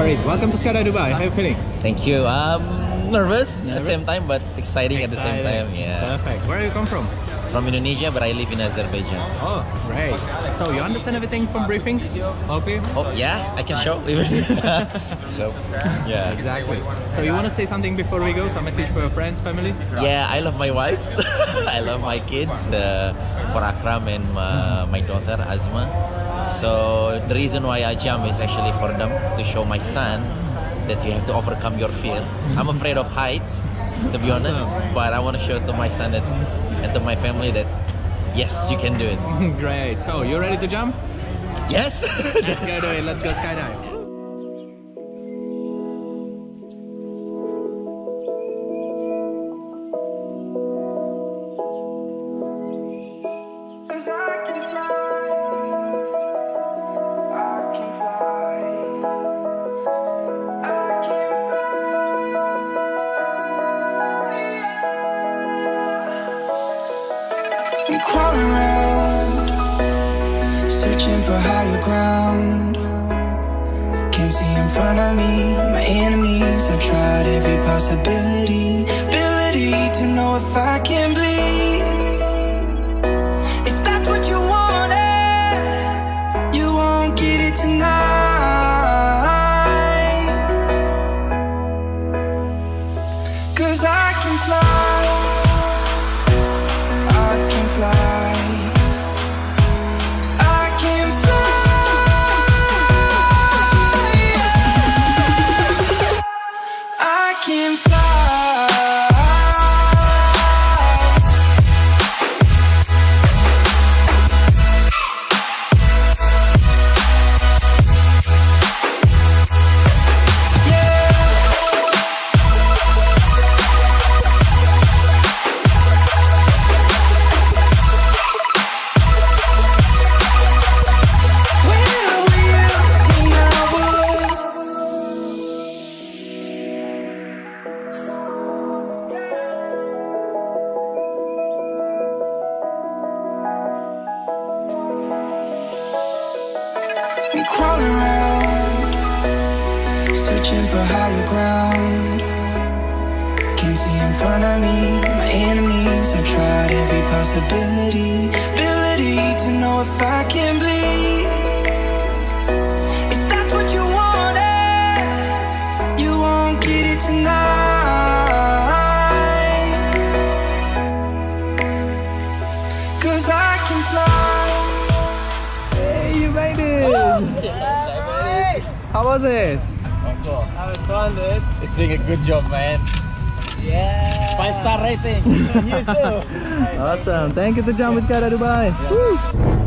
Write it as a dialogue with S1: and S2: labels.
S1: Farid. Welcome to Skydive Dubai. How are you feeling?
S2: Thank you. Nervous at the same time, but exciting at the same time. Yeah.
S1: Perfect. Where do you come from?
S2: From Indonesia, but I live in Azerbaijan.
S1: Oh, great. So you understand everything from briefing? Okay.
S2: Oh yeah, I can show. So yeah.
S1: Exactly. So you want to say something before we go? Some message for your friends, family?
S2: Yeah, I love my wife. I love my kids. For Akram and my daughter Azma. So the reason why I jump is actually for them to show my son that you have to overcome your fear. I'm afraid of heights, to be honest, but I want to show to my son that, and to my family that yes, you can do it.
S1: Great. So you ready to jump?
S2: Yes.
S1: Let's go do it. Let's go skydive.
S3: I'm crawling around, searching for higher ground. Can't see in front of me, my enemies. I've tried every possibility, ability to know if I can bleed. If that's what you wanted, you won't get it tonight. 'Cause I can fly. I'm crawling around, searching for higher ground. Can't see in front of me, my enemies. I've tried every possibility, ability to know if I can bleed. If that's what you wanted, you won't get it tonight. 'Cause I can fly.
S1: You made it! How was it?
S2: I was fun, dude. It's doing a good job, man. Yeah. 5-star rating. You too.
S1: Awesome. Thank you to jump with Skydive Dubai. Woo.